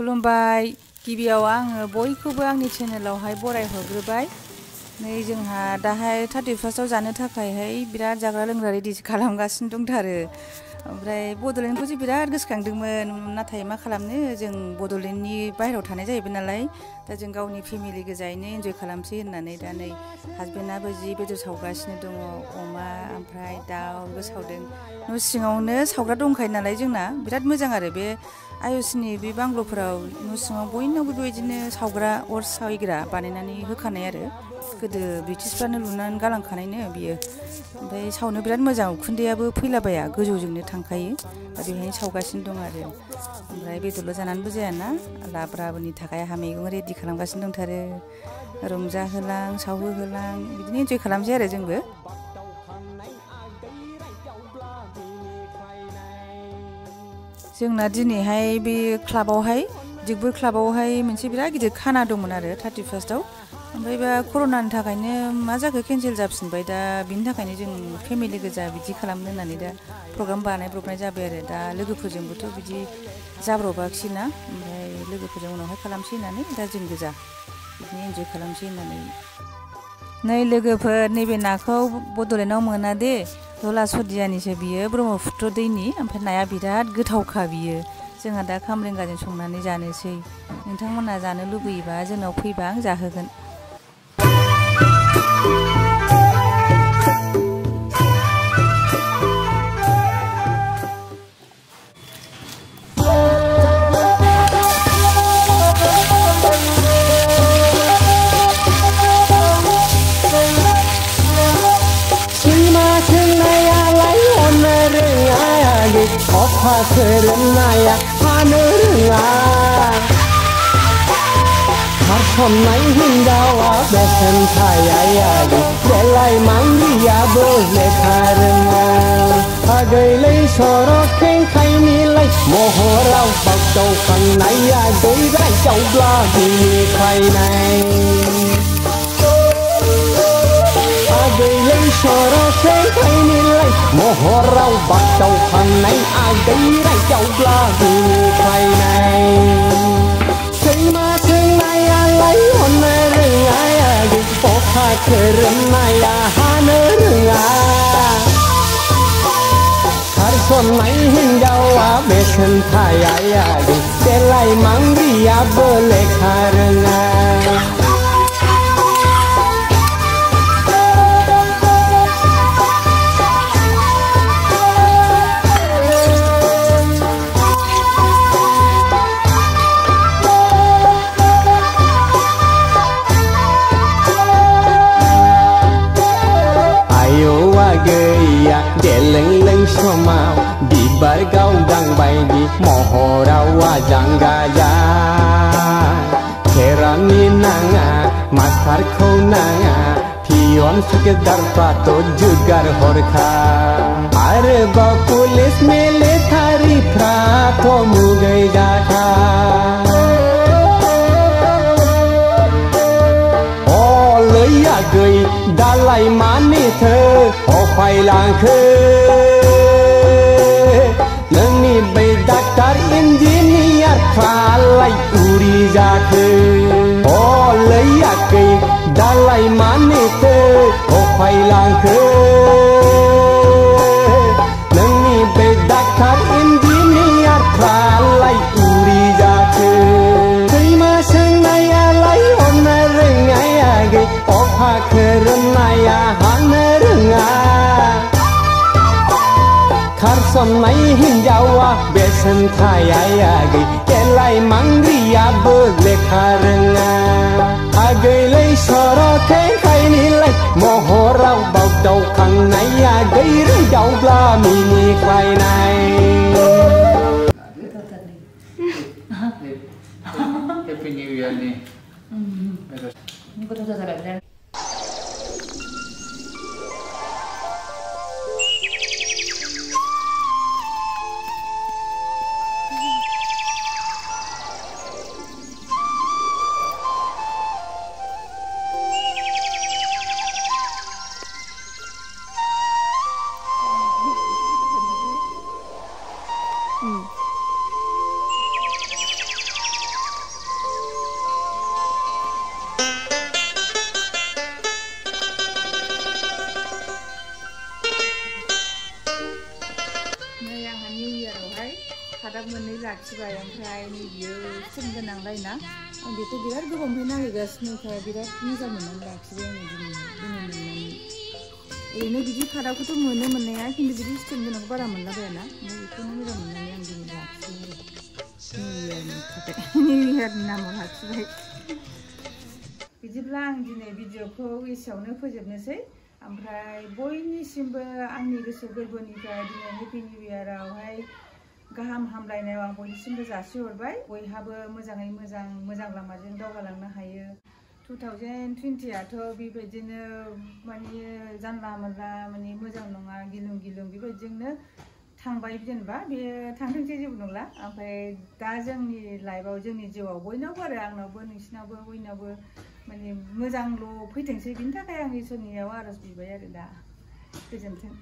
खुलुमबाय गिबियाव आङो बयखौबो आंनि चेनेलावहाय बरायहरग्रोबाय नै जोंहा दाहाय 31 आव जानो थाखायहाय बिराद जाग्रा लोंग्रा रेडि खालामगासिनो दंथारो ओमफ्राय बड'लेण्डखौ जे बिराद गोसोखांदोंमोन नाथाय मा खालामनो जों बड'लेण्डनि बाहेरायाव थानाय जाहैबाय नालाय दा जों गावनि फेमिलि गोजायैनो एन्जय खालामसै होननानै दा नै हासबेन्डआबो जि बेदर सावगासिनो दङ अमा ओमफ्राय दाउबो सावदों न' सिङावनो सावग्रा दंखायो नालाय जोंना बिराद मोजां आरो बे आयुसनि बे बांग्ल'फोराव न' सिङाव बयनावबो बेबायदिनो सावग्रा अर सायग्रा बानायनानै होखानाय आरो गोदो ब्रिटिशफ्रानो लुनानै गालांखानायनो बियो ओमफ्राय सावनो बिराद मोजां उखुन्दैयाबो फैलाबाया गोजौजोंनो थांखायो दा बेहायनो सावगासिनो दं आरो ओमफ्राय बेदरल' जानानैबो जायाना लाब्रानि थाखाय आंहा मैगं रेडि खालामगासिनो दंथारो रंजाहोलां सावहोहोलां बिदिनो एन्जय खालामसै आरो जोंबो जोंना दिनैहाय बे क्लाबावहाय दिगबो क्लाबावहाय मोनसे बिराद गिदिर खाना दंमोन आरो 31 आव ओमफ्राय बा कर'नानि थाखायनो मा जाखो केन्सेल जाफिनबाय दा बिनि थाखायनो जों फेमिलि गोजा बिदि खालामनो होननानै दा प्रग्राम बानायब्रबनाय जाबाय आरो दा लोगोफोरजोंबोथ' बिदि जाब्रबाखिसै ना ओमफ्राय लोगोफोरजों उनावहाय खालामसै होननानै दा जों गोजा बिदिनो एन्जय खालामसै होननानै नै लोगोफोर नैबे नाखौ बड'लेण्डआव मोना दे धला सदियानिसो बियो ब्रह्मपुत्र दैनि ओमफ्राय नाया बिराद गोथावखा बियो जोंहा दा खामरेंगाजों संनानै जानोसै नोंथांमोना जानो लुबैयोबा जोंनाव फैबा आं जाहोगोन अखा खोरोमनाया हानो रोङा खारसननाय हिन्जावा बेसेन थायायारि बेलाय मांगियाबो लेखा रोङा आगैलै सर' खेंखायनिलाय महराव बागदावखांनाया दैरायदावब्ला बिनिखायनाय आगैलै सर' खेंखायनिलाय महराव बागदावखांनाय आगै रायदावब्ला बिनिखायनाय सैमा सोंनायालाय हननो रोङा आगै अखा खोरोमनाया हानो रोङा खारसननाय हिन्जावा बेसेन थाया आगै देलाय मांग्रियाबो लेखा रोङा गैया गेलें समाव बिबार गावदां बायदि महराव आजां गाजा खेरानि नाङा मास्टारखौ नाङा पियन सुकेदारफ्राथ' जुगार हरखा आरोबाव पुलिस मिलिटारिफ्राथ' मुगै जाखा आगै दालाय मानिथो अफायलांखो नोंनि बै डाक्टार इन्जिनियारफ्रालाय उरि जाखो अलै आगै दालाय मानिथो अफायलांखो नोंनि बै डाक्टार इन्जिनियारफ्रालाय उरि जाखो सैमा सोंनायालाय हरनो रोङा आगै अखा खोरोमनाया हानो रोङा खारसननाय हिन्जावा बेसेन थाया आगै देलाय मांग्रियाबो लेखा रोङा आगैलै सर' खेंखायनिलाय महराव बागदावखांनाय आगै रायदावब्ला मिनिख्लायनाय Happy New Year nih. Gotoh जाबाय खादा मोननै लाखिबाय ओमफ्राय बियो सिन गोनांलायना आं बेखौ बिराद गोबावनिफ्राय नागिरगासिनोखाय बिराद मोजां मोननानै लाखिबाय आङो दिनै मोननानै ओरैनो बिदि खादाखौथ' मोनो मोननाया खिन्थु बिदि सिन गोनांखौ बारा मोनलाबायाना ओमफ्राय बेखौनो मोजां मोननानै आं दिनै लाखिबाय निउ इयारनि नामाव लाखिबाय बिदिब्ला आं दिनै भिडिअखौ एसेयावनो फोजोबनोसै ओमफ्राय बयनिसिमबो आंनि गोसो गोरबोनिफ्राय दिनै हेपि निउ इयारावहाय गाहाम हामलायनायाव आं बयनिसिमबो जासिहरबाय बयहाबो मोजाङै मोजां लामाजों दावगालांनो हायो 2020आथ' बेबायदिनो माने जानला मोनला माने मोजां नङा गिलुं गिलुं बेबायदिजोंनो थांबाय जेनेबा बे थांथोंसै जेबो नंला ओमफ्राय दा जोंनि लाइफआव जोंनि जिउआव बयनावबो आरो आंनावबो नोंसिनावबो बयनावबो माने मोजांल' फैथोंसै बिनि थाखाय आं इसोरनियाव आर'ज बिबाय आरो दा गोजोन्थों